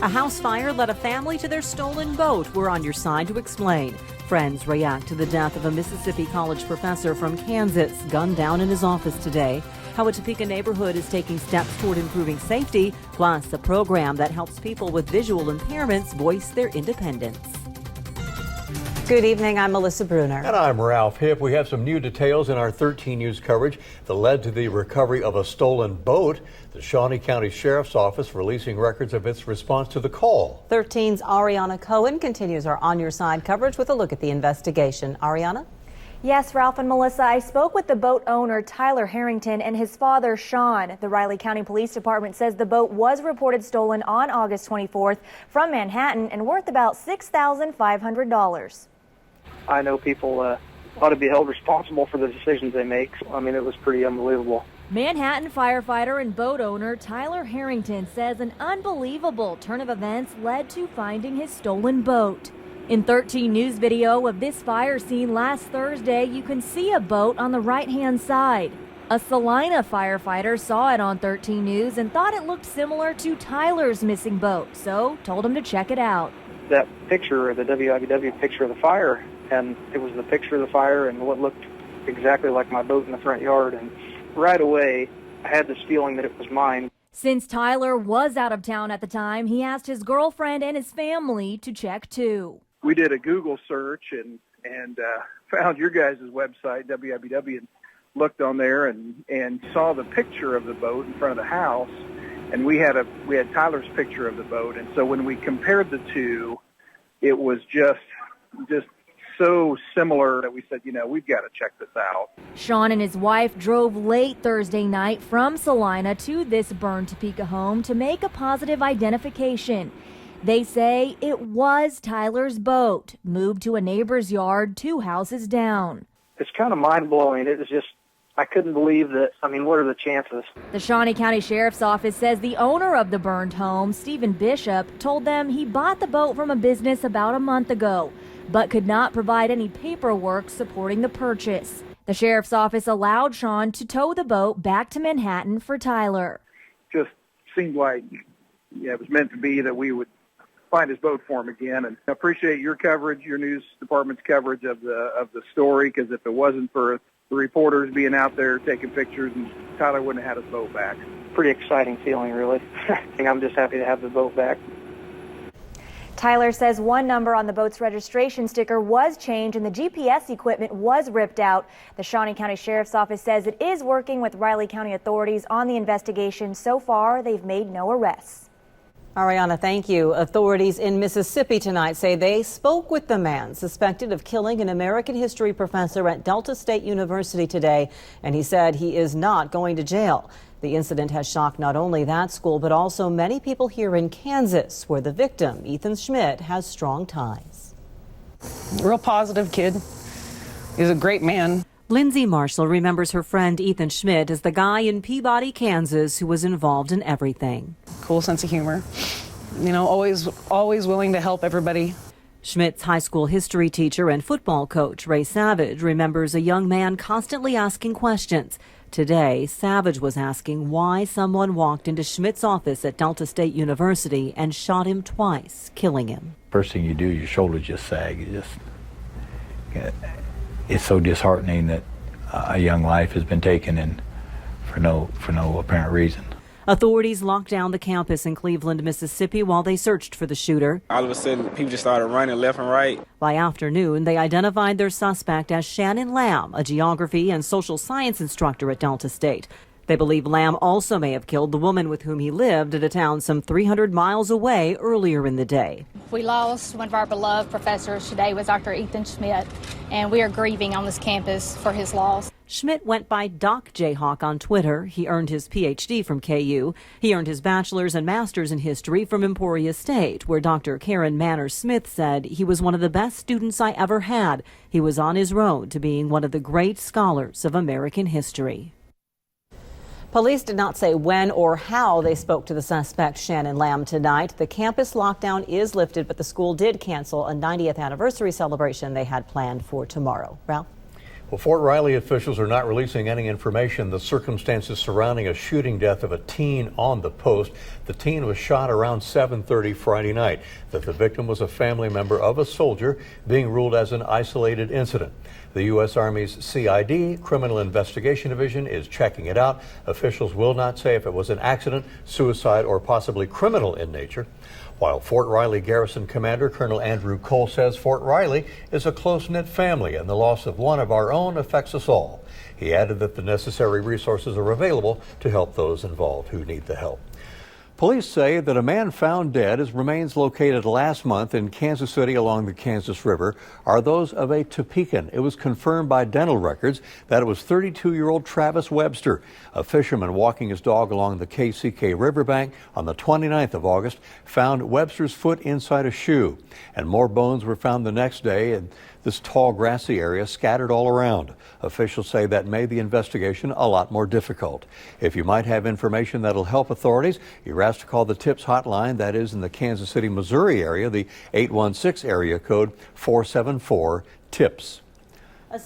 A house fire led a family to their stolen boat. We're on your side to explain. Friends react to the death of a Mississippi college professor from Kansas, gunned down in his office today. How a Topeka neighborhood is taking steps toward improving safety, plus a program that helps people with visual impairments voice their independence. Good evening, I'm Melissa Bruner. And I'm Ralph Hipp. We have some new details in our 13 News coverage that led to the recovery of a stolen boat. The Shawnee County Sheriff's Office releasing records of its response to the call. 13's Ariana Cohen continues our On Your Side coverage with a look at the investigation. Ariana? Yes, Ralph and Melissa, I spoke with the boat owner, Tyler Harrington, and his father, Sean. The Riley County Police Department says the boat was reported stolen on August 24th from Manhattan and worth about $6,500. I know people ought to be held responsible for the decisions they make. I mean, it was pretty unbelievable. Manhattan firefighter and boat owner Tyler Harrington says an unbelievable turn of events led to finding his stolen boat. In 13 News video of this fire scene last Thursday, you can see a boat on the right-hand side. A Salina firefighter saw it on 13 News and thought it looked similar to Tyler's missing boat, so told him to check it out. That picture, the WIBW picture of the fire, and it was the picture of the fire and what looked exactly like my boat in the front yard. And right away, I had this feeling that it was mine. Since Tyler was out of town at the time, he asked his girlfriend and his family to check too. We did a Google search and found your guys' website, WIBW, and looked on there and saw the picture of the boat in front of the house. And we had Tyler's picture of the boat. And so when we compared the two, it was just so similar that we said, we've got to check this out. Sean and his wife drove late Thursday night from Salina to this burned Topeka home to make a positive identification. They say it was Tyler's boat, moved to a neighbor's yard 2 houses down. It's kind of mind-blowing. It was just, I couldn't believe that. I mean, what are the chances? The Shawnee County Sheriff's Office says the owner of the burned home, Stephen Bishop, told them he bought the boat from a business about a month ago, but could not provide any paperwork supporting the purchase. The Sheriff's Office allowed Sean to tow the boat back to Manhattan for Tyler. Just seemed like it was meant to be that we would find his boat for him again. And I appreciate your coverage, your news department's coverage of the story, because if it wasn't for the reporters being out there taking pictures, Tyler wouldn't have had his boat back. Pretty exciting feeling, really. I'm just happy to have the boat back. Tyler says one number on the boat's registration sticker was changed and the GPS equipment was ripped out. The Shawnee County Sheriff's Office says it is working with Riley County authorities on the investigation. So far, they've made no arrests. Ariana, thank you. Authorities in Mississippi tonight say they spoke with the man suspected of killing an American history professor at Delta State University today, and he said he is not going to jail. The incident has shocked not only that school, but also many people here in Kansas, where the victim, Ethan Schmidt, has strong ties. Real positive kid. He's a great man. Lindsay Marshall remembers her friend Ethan Schmidt as the guy in Peabody, Kansas, who was involved in everything. Cool sense of humor. Always willing to help everybody. Schmidt's high school history teacher and football coach, Ray Savage, remembers a young man constantly asking questions. Today, Savage was asking why someone walked into Schmidt's office at Delta State University and shot him twice, killing him. First thing you do, your shoulders just sag. It's so disheartening that a young life has been taken and for no apparent reason. Authorities locked down the campus in Cleveland, Mississippi while they searched for the shooter. All of a sudden, people just started running left and right. By afternoon, they identified their suspect as Shannon Lamb, a geography and social science instructor at Delta State. They believe Lamb also may have killed the woman with whom he lived at a town some 300 miles away earlier in the day. We lost one of our beloved professors today, was Dr. Ethan Schmidt, and we are grieving on this campus for his loss. Schmidt went by Doc Jayhawk on Twitter. He earned his Ph.D. from KU. He earned his bachelor's and master's in history from Emporia State, where Dr. Karen Manners-Smith said he was one of the best students I ever had. He was on his road to being one of the great scholars of American history. Police did not say when or how they spoke to the suspect, Shannon Lamb, tonight. The campus lockdown is lifted, but the school did cancel a 90th anniversary celebration they had planned for tomorrow. Ralph? Well, Fort Riley officials are not releasing any information. The circumstances surrounding a shooting death of a teen on the post. The teen was shot around 7:30 Friday night. That the victim was a family member of a soldier, being ruled as an isolated incident. The U.S. Army's CID, Criminal Investigation Division, is checking it out. Officials will not say if it was an accident, suicide, or possibly criminal in nature. While Fort Riley Garrison Commander Colonel Andrew Cole says Fort Riley is a close-knit family and the loss of one of our own affects us all. He added that the necessary resources are available to help those involved who need the help. Police say that a man found dead, his remains located last month in Kansas City along the Kansas River, are those of a Topecan. It was confirmed by dental records that it was 32-year-old Travis Webster, a fisherman walking his dog along the KCK riverbank on the 29th of August, found Webster's foot inside a shoe. And more bones were found the next day in this tall grassy area scattered all around. Officials say that made the investigation a lot more difficult. If you might have information that'll help authorities, you're asked to call the TIPS hotline, that is in the Kansas City, Missouri area, the 816 area code 474-TIPS. A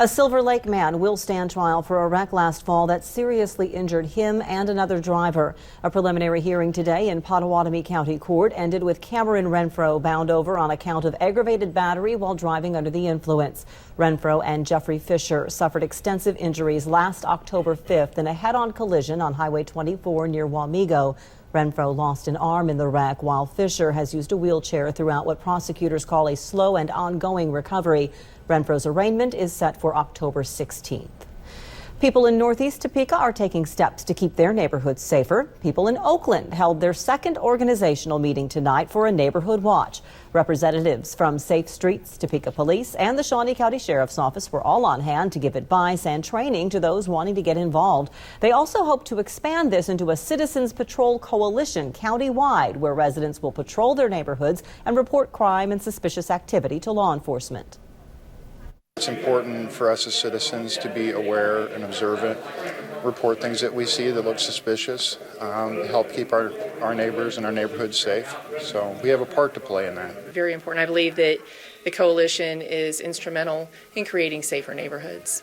Silver Lake man will stand trial for a wreck last fall that seriously injured him and another driver. A preliminary hearing today in Pottawatomie County Court ended with Cameron Renfro bound over on account of aggravated battery while driving under the influence. Renfro and Jeffrey Fisher suffered extensive injuries last October 5th in a head-on collision on Highway 24 near Wamego. Renfro lost an arm in the wreck, while Fisher has used a wheelchair throughout what prosecutors call a slow and ongoing recovery. Renfro's arraignment is set for October 16th. People in Northeast Topeka are taking steps to keep their neighborhoods safer. People in Oakland held their second organizational meeting tonight for a neighborhood watch. Representatives from Safe Streets, Topeka Police, and the Shawnee County Sheriff's Office were all on hand to give advice and training to those wanting to get involved. They also hope to expand this into a Citizens Patrol Coalition countywide, where residents will patrol their neighborhoods and report crime and suspicious activity to law enforcement. It's important for us as citizens to be aware and observant, report things that we see that look suspicious, help keep our neighbors and our neighborhoods safe. So we have a part to play in that. Very important. I believe that the coalition is instrumental in creating safer neighborhoods.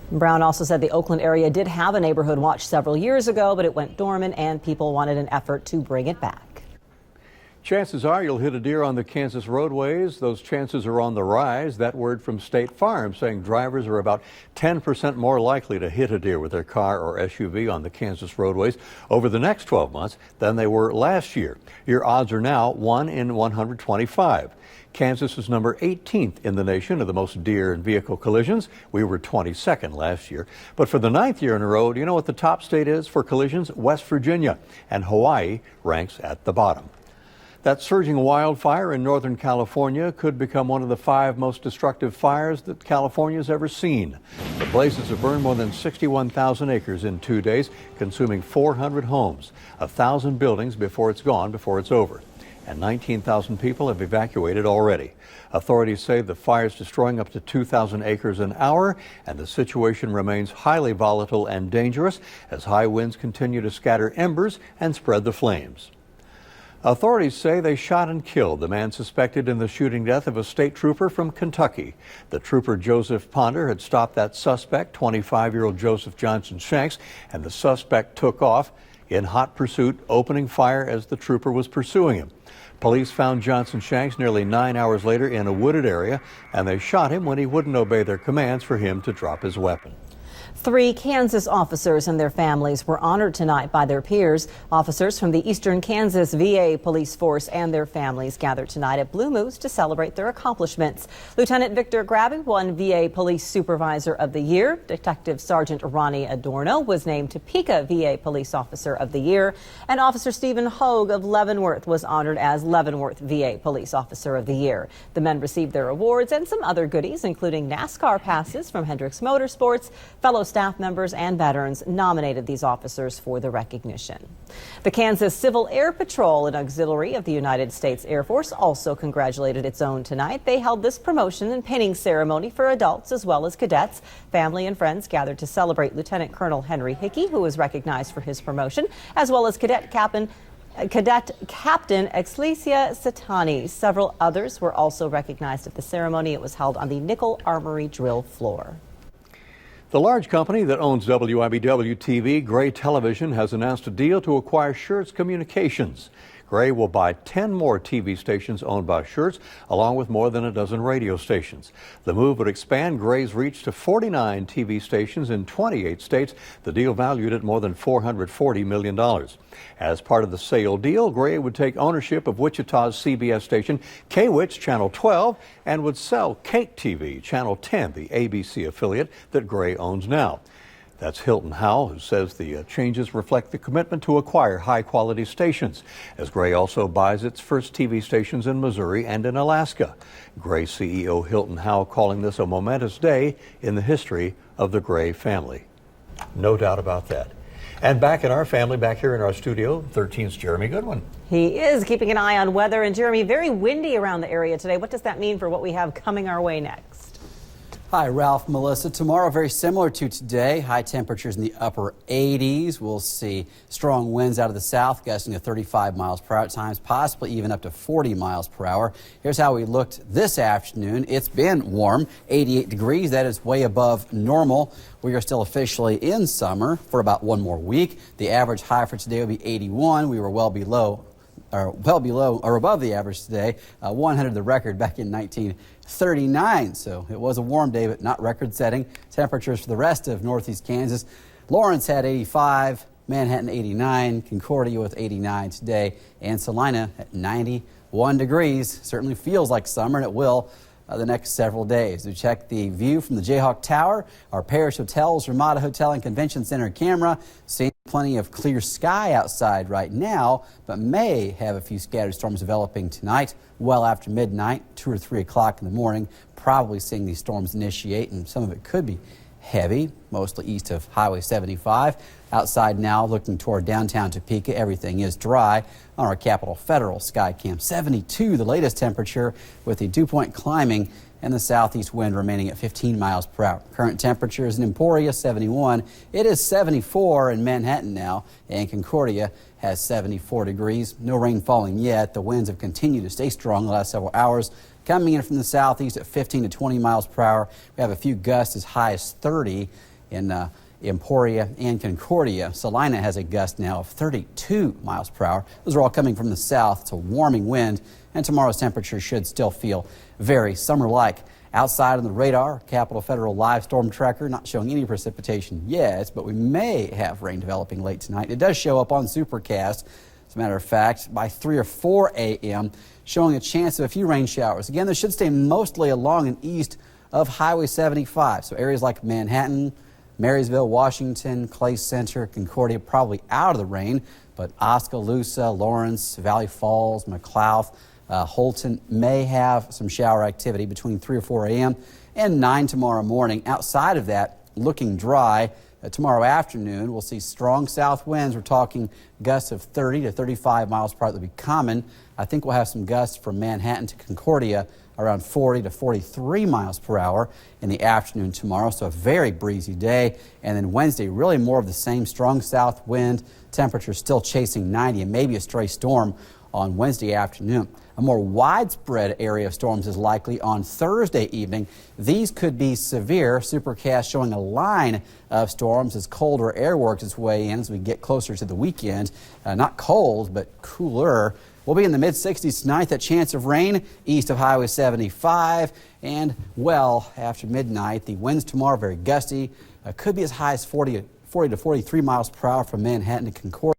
Brown also said the Oakland area did have a neighborhood watch several years ago, but it went dormant and people wanted an effort to bring it back. Chances are you'll hit a deer on the Kansas roadways. Those chances are on the rise. That word from State Farm saying drivers are about 10% more likely to hit a deer with their car or SUV on the Kansas roadways over the next 12 months than they were last year. Your odds are now 1 in 125. Kansas is number 18th in the nation of the most deer and vehicle collisions. We were 22nd last year. But for the 9th year in a row, do you know what the top state is for collisions? West Virginia. And Hawaii ranks at the bottom. That surging wildfire in Northern California could become one of the 5 most destructive fires that California's ever seen. The blazes have burned more than 61,000 acres in 2 days, consuming 400 homes, 1,000 buildings before it's over. And 19,000 people have evacuated already. Authorities say the fire's destroying up to 2,000 acres an hour, and the situation remains highly volatile and dangerous as high winds continue to scatter embers and spread the flames. Authorities say they shot and killed the man suspected in the shooting death of a state trooper from Kentucky. The trooper Joseph Ponder had stopped that suspect, 25-year-old Joseph Johnson Shanks, and the suspect took off in hot pursuit, opening fire as the trooper was pursuing him. Police found Johnson Shanks nearly 9 hours later in a wooded area, and they shot him when he wouldn't obey their commands for him to drop his weapon. 3 Kansas officers and their families were honored tonight by their peers. Officers from the Eastern Kansas VA Police Force and their families gathered tonight at Blue Moose to celebrate their accomplishments. Lieutenant Victor Grabby won VA Police Supervisor of the Year. Detective Sergeant Ronnie Adorno was named Topeka VA Police Officer of the Year. And Officer Stephen Hogue of Leavenworth was honored as Leavenworth VA Police Officer of the Year. The men received their awards and some other goodies, including NASCAR passes from Hendricks Motorsports. Fellow staff members and veterans nominated these officers for the recognition. The Kansas Civil Air Patrol, an auxiliary of the United States Air Force, also congratulated its own tonight. They held this promotion and pinning ceremony for adults as well as cadets. Family and friends gathered to celebrate Lieutenant Colonel Henry Hickey, who was recognized for his promotion, as well as Cadet Captain Cadet Captain Exlesia Satani. Several others were also recognized at the ceremony. It was held on the Nickel Armory drill floor. The large company that owns WIBW-TV, Gray Television, has announced a deal to acquire Schertz Communications. Gray will buy 10 more TV stations owned by Schertz, along with more than a dozen radio stations. The move would expand Gray's reach to 49 TV stations in 28 states, the deal valued at more than $440 million. As part of the sale deal, Gray would take ownership of Wichita's CBS station, KWITS Channel 12, and would sell Cake TV, Channel 10, the ABC affiliate that Gray owns now. That's Hilton Howell, who says the changes reflect the commitment to acquire high-quality stations, as Gray also buys its first TV stations in Missouri and in Alaska. Gray CEO Hilton Howell calling this a momentous day in the history of the Gray family. No doubt about that. And back in our family, back here in our studio, 13's Jeremy Goodwin. He is keeping an eye on weather. And Jeremy, very windy around the area today. What does that mean for what we have coming our way next? Hi, Ralph, Melissa. Tomorrow, very similar to today. High temperatures in the upper 80s. We'll see strong winds out of the south, gusting to 35 miles per hour at times, possibly even up to 40 miles per hour. Here's how we looked this afternoon. It's been warm, 88 degrees. That is way above normal. We are still officially in summer for about one more week. The average high for today will be 81. We were well below or above the average today. 100 the record back in 1939. So it was a warm day, but not record-setting. Temperatures for the rest of northeast Kansas. Lawrence had 85, Manhattan 89, Concordia with 89 today, and Salina at 91 degrees. Certainly feels like summer, and it will the next several days. We check the view from the Jayhawk Tower, our Parish Hotels, Ramada Hotel and Convention Center camera. Seeing plenty of clear sky outside right now, but may have a few scattered storms developing tonight, well after midnight, 2 or 3 o'clock in the morning. Probably seeing these storms initiate, and some of it could be heavy, mostly east of Highway 75. Outside now, looking toward downtown Topeka, everything is dry. On our Capitol Federal sky cam, 72 the latest temperature, with the dew point climbing and the southeast wind remaining at 15 miles per hour. Current temperatures in Emporia, 71. It is 74 in Manhattan now, and Concordia has 74 degrees. No rain falling yet. The winds have continued to stay strong the last several hours, coming in from the southeast at 15 to 20 miles per hour. We have a few gusts as high as 30 in Emporia and Concordia. Salina has a gust now of 32 miles per hour. Those are all coming from the south. It's a warming wind, and tomorrow's temperature should still feel very summer-like. Outside on the radar, Capitol Federal live storm tracker, not showing any precipitation yet, but we may have rain developing late tonight. It does show up on Supercast, as a matter of fact, by 3 or 4 a.m., showing a chance of a few rain showers. Again, they should stay mostly along and east of Highway 75, so areas like Manhattan, Marysville, Washington, Clay Center, Concordia, probably out of the rain, but Oskaloosa, Lawrence, Valley Falls, McLouth, Holton may have some shower activity between 3 or 4 a.m. and 9 tomorrow morning. Outside of that, looking dry. Tomorrow afternoon, we'll see strong south winds. We're talking gusts of 30 to 35 miles per hour. That'll be common. I think we'll have some gusts from Manhattan to Concordia around 40 to 43 miles per hour in the afternoon tomorrow. So a very breezy day. And then Wednesday, really more of the same strong south wind. Temperatures still chasing 90 and maybe a stray storm on Wednesday afternoon. A more widespread area of storms is likely on Thursday evening. These could be severe. Supercast showing a line of storms as colder air works its way in as we get closer to the weekend. Not cold, but cooler. We'll be in the mid-60s tonight. That chance of rain east of Highway 75. And well after midnight, the winds tomorrow very gusty. Could be as high as 40 to 43 miles per hour from Manhattan to Concordia.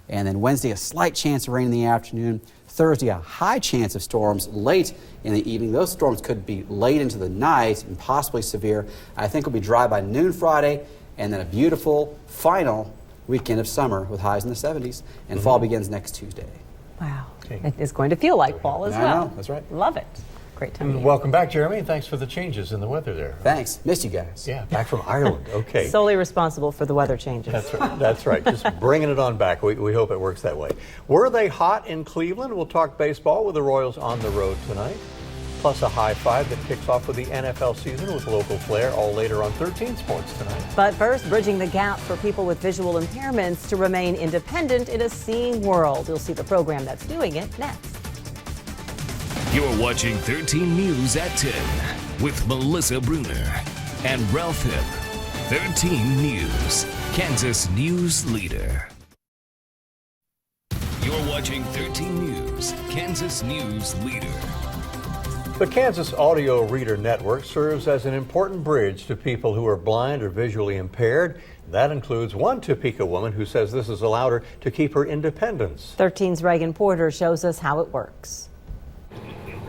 And then Wednesday, a slight chance of rain in the afternoon. Thursday, a high chance of storms late in the evening. Those storms could be late into the night and possibly severe. I think it'll be dry by noon Friday, and then a beautiful final weekend of summer with highs in the 70s. And fall begins next Tuesday. Wow. Okay. It is going to feel like fall as well. I know, that's right. Love it. Great time. Welcome back, Jeremy, and thanks for the changes in the weather there. Thanks. Missed you guys. Yeah, back from Ireland. Okay. Solely responsible for the weather changes. That's right. That's right. Just bringing it on back. We hope it works that way. Were they hot in Cleveland? We'll talk baseball with the Royals on the road tonight. plus a high five that kicks off with the NFL season with local flair, all later on 13 Sports tonight. But first, bridging the gap for people with visual impairments to remain independent in a seeing world. You'll see the program that's doing it next. You're watching 13 News at 10 with Melissa Bruner and Ralph Hipp. 13 News, Kansas News Leader. You're watching 13 News, Kansas News Leader. The Kansas Audio Reader Network serves as an important bridge to people who are blind or visually impaired. That includes one Topeka woman who says this has allowed her to keep her independence. 13's Reagan Porter shows us how it works.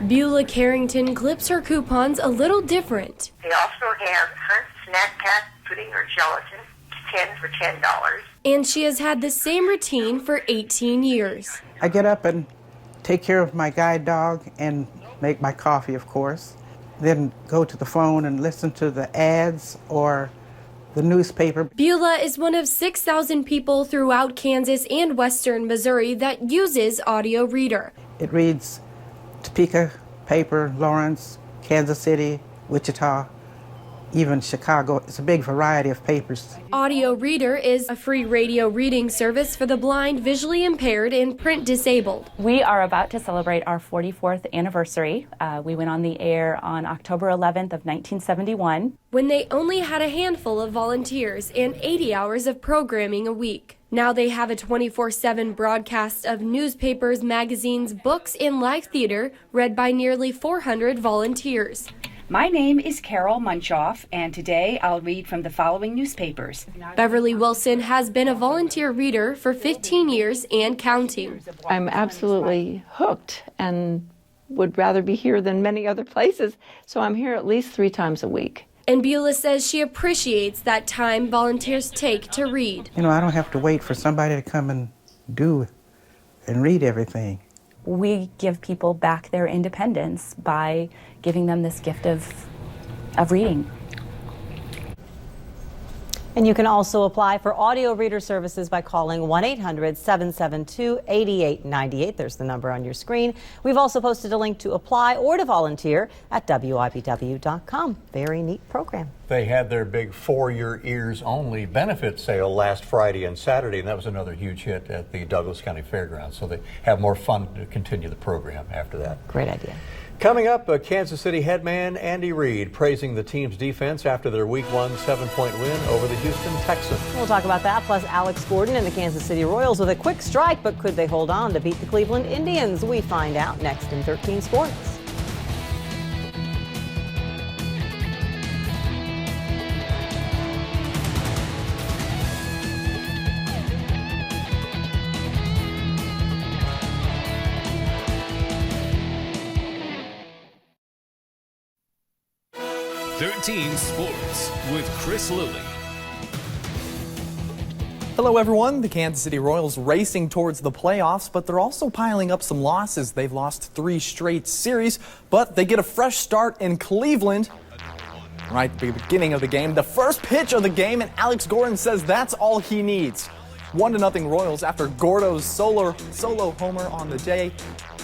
Beulah Carrington clips her coupons a little different. They also have Hunt Snack Pack pudding or gelatin, 10 for $10. And she has had the same routine for 18 years. I get up and take care of my guide dog and make my coffee, of course. Then go to the phone and listen to the ads or the newspaper. Beulah is one of 6,000 people throughout Kansas and western Missouri that uses Audio Reader. It reads Topeka paper, Lawrence, Kansas City, Wichita, even Chicago. It's a big variety of papers. Audio Reader is a free radio reading service for the blind, visually impaired, and print disabled. We are about to celebrate our 44th anniversary. We went on the air on October 11th of 1971. When they only had a handful of volunteers and 80 hours of programming a week. Now they have a 24/7 broadcast of newspapers, magazines, books, and live theater read by nearly 400 volunteers. My name is Carol Munchoff, and today I'll read from the following newspapers. Beverly Wilson has been a volunteer reader for 15 years and counting. I'm absolutely hooked and would rather be here than many other places, so I'm here at least 3 times a week. And Beulah says she appreciates that time volunteers take to read. You know, I don't have to wait for somebody to come and do and read everything. We give people back their independence by giving them this gift of reading. And you can also apply for audio reader services by calling 1-800-772-8898. There's the number on your screen. We've also posted a link to apply or to volunteer at WIBW.com. Very neat program. They had their big For Your Ears Only benefit sale last Friday and Saturday, and that was another huge hit at the Douglas County Fairgrounds. So they have more fun to continue the program after that. Great idea. Coming up, Kansas City headman Andy Reid praising the team's defense after their Week 1 7-point win over the Houston Texans. We'll talk about that, plus Alex Gordon and the Kansas City Royals with a quick strike, but could they hold on to beat the Cleveland Indians? We find out next in 13 Sports. Sports with Chris Lilly. Hello everyone. The Kansas City Royals racing towards the playoffs, but they're also piling up some losses. They've lost 3 straight series, but they get a fresh start in Cleveland. Right at the beginning of the game, the first pitch of the game, and Alex Gordon says that's all he needs. 1-0 Royals after Gordo's solo homer on the day,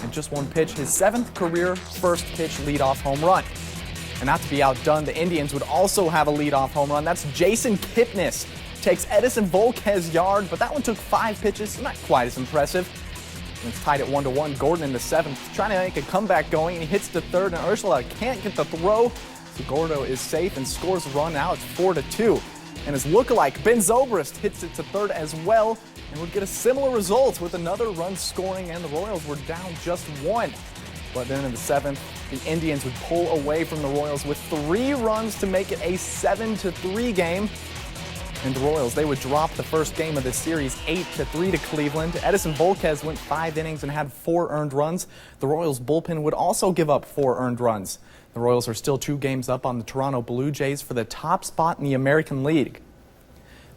and just one pitch, his 7th career first pitch leadoff home run. And not to be outdone, the Indians would also have a leadoff home run. That's Jason Kipnis. Takes Edison Volquez's yard, but that one took 5 pitches, so not quite as impressive. And it's tied at 1-1. Gordon in the 7th, trying to make a comeback going, and he hits to third, and Ursula can't get the throw. So Gordo is safe and scores a run. Now it's 4-2. And his lookalike, Ben Zobrist, hits it to third as well, and would get a similar result with another run scoring, and the Royals were down just 1. But then in the 7th, the Indians would pull away from the Royals with 3 runs to make it a 7-3 game. And the Royals, they would drop the first game of this series 8-3 to Cleveland. Edison Volquez went 5 innings and had 4 earned runs. The Royals bullpen would also give up 4 earned runs. The Royals are still 2 games up on the Toronto Blue Jays for the top spot in the American League.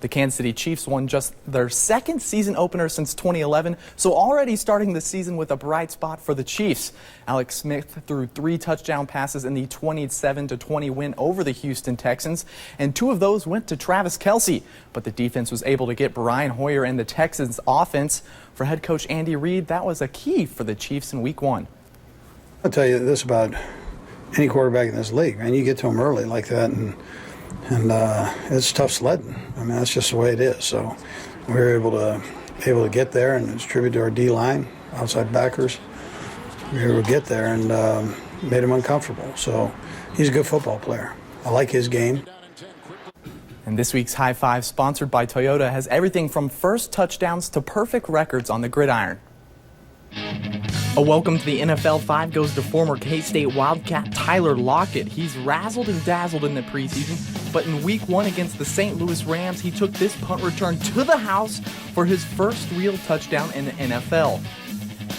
The Kansas City Chiefs won just their 2nd season opener since 2011, so already starting the season with a bright spot for the Chiefs. Alex Smith threw 3 touchdown passes in the 27-20 win over the Houston Texans, and 2 of those went to Travis Kelce. But the defense was able to get Brian Hoyer and the Texans' offense. For head coach Andy Reid, that was a key for the Chiefs in Week 1. I'll tell you this about any quarterback in this league, man. You get to them early like that, and it's tough sledding. I mean, that's just the way it is. So we were able to get there and distribute to our D-line, outside backers. We were able to get there and made him uncomfortable. So he's a good football player. I like his game. And this week's High Five, sponsored by Toyota, has everything from first touchdowns to perfect records on the gridiron. A welcome to the NFL 5 goes to former K-State Wildcat Tyler Lockett. He's razzled and dazzled in the preseason, but in Week 1 against the St. Louis Rams, he took this punt return to the house for his first real touchdown in the NFL.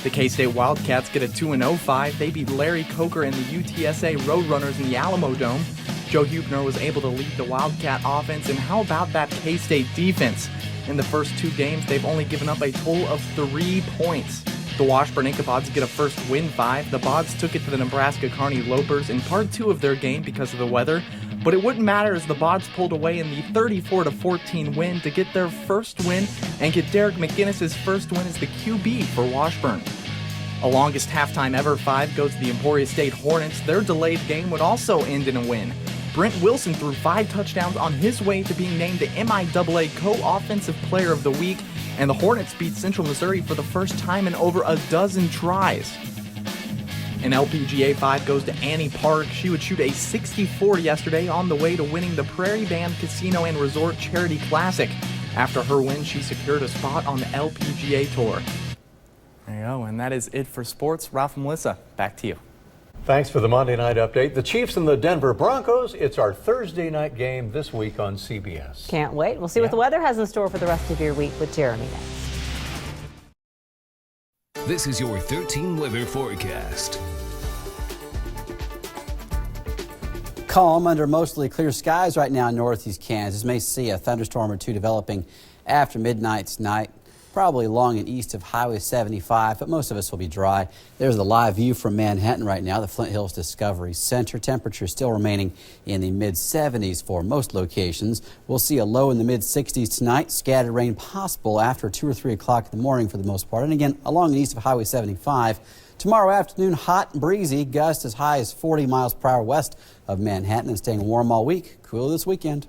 The K-State Wildcats get a 2-0-5. They beat Larry Coker and the UTSA Roadrunners in the Alamo Dome. Joe Huebner was able to lead the Wildcat offense, and how about that K-State defense? In the first 2 games, they've only given up a total of 3 points. The Washburn Incapods get a first win 5. The Bods took it to the Nebraska Kearney Lopers in part 2 of their game because of the weather, but it wouldn't matter as the Bods pulled away in the 34-14 win to get their first win and get Derek McGinnis' first win as the QB for Washburn. A longest halftime ever 5 goes to the Emporia State Hornets. Their delayed game would also end in a win. Brent Wilson threw 5 touchdowns on his way to being named the MIAA Co-Offensive Player of the Week, and the Hornets beat Central Missouri for the first time in over a dozen tries. An LPGA 5 goes to Annie Park. She would shoot a 64 yesterday on the way to winning the Prairie Band Casino and Resort Charity Classic. After her win, she secured a spot on the LPGA Tour. There you go, and that is it for sports. Ralph and Melissa, back to you. Thanks for the Monday night update. The Chiefs and the Denver Broncos. It's our Thursday night game this week on CBS. Can't wait. We'll see what the weather has in store for the rest of your week with Jeremy next. This is your 13 weather forecast. Calm under mostly clear skies right now in northeast Kansas. May see a thunderstorm or 2 developing after midnight tonight. Probably along and east of Highway 75, but most of us will be dry. There's the live view from Manhattan right now, the Flint Hills Discovery Center. Temperature still remaining in the mid-70s for most locations. We'll see a low in the mid-60s tonight. Scattered rain possible after 2 or 3 o'clock in the morning for the most part. And again, along and east of Highway 75. Tomorrow afternoon, hot and breezy. Gusts as high as 40 miles per hour west of Manhattan and staying warm all week. Cool this weekend.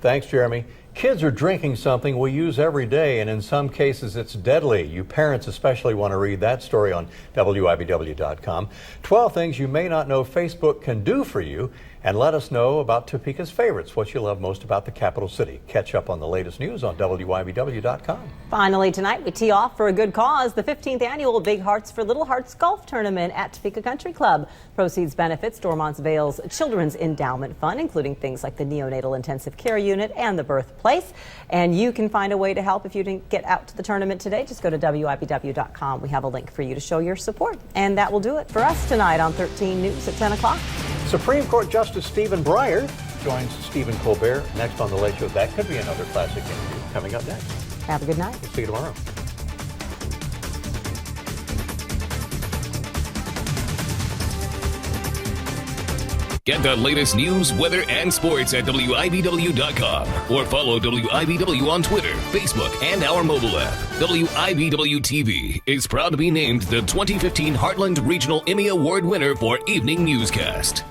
Thanks, Jeremy. Kids are drinking something we use every day, and in some cases it's deadly. You parents especially want to read that story on WIBW.com. 12 things you may not know Facebook can do for you, and let us know about Topeka's favorites, what you love most about the capital city. Catch up on the latest news on WIBW.com. Finally tonight, we tee off for a good cause, the 15th annual Big Hearts for Little Hearts Golf Tournament at Topeka Country Club. Proceeds benefit Stormont's Vale's Children's Endowment Fund, including things like the Neonatal Intensive Care Unit and the Birthplace. And you can find a way to help if you didn't get out to the tournament today. Just go to WIBW.com. We have a link for you to show your support. And that will do it for us tonight on 13 News at 10 o'clock. Supreme Court Justice Stephen Breyer joins Stephen Colbert next on The Late Show. That could be another classic interview coming up next. Have a good night. We'll see you tomorrow. Get the latest news, weather, and sports at WIBW.com or follow WIBW on Twitter, Facebook, and our mobile app. WIBW-TV is proud to be named the 2015 Heartland Regional Emmy Award winner for Evening Newscast.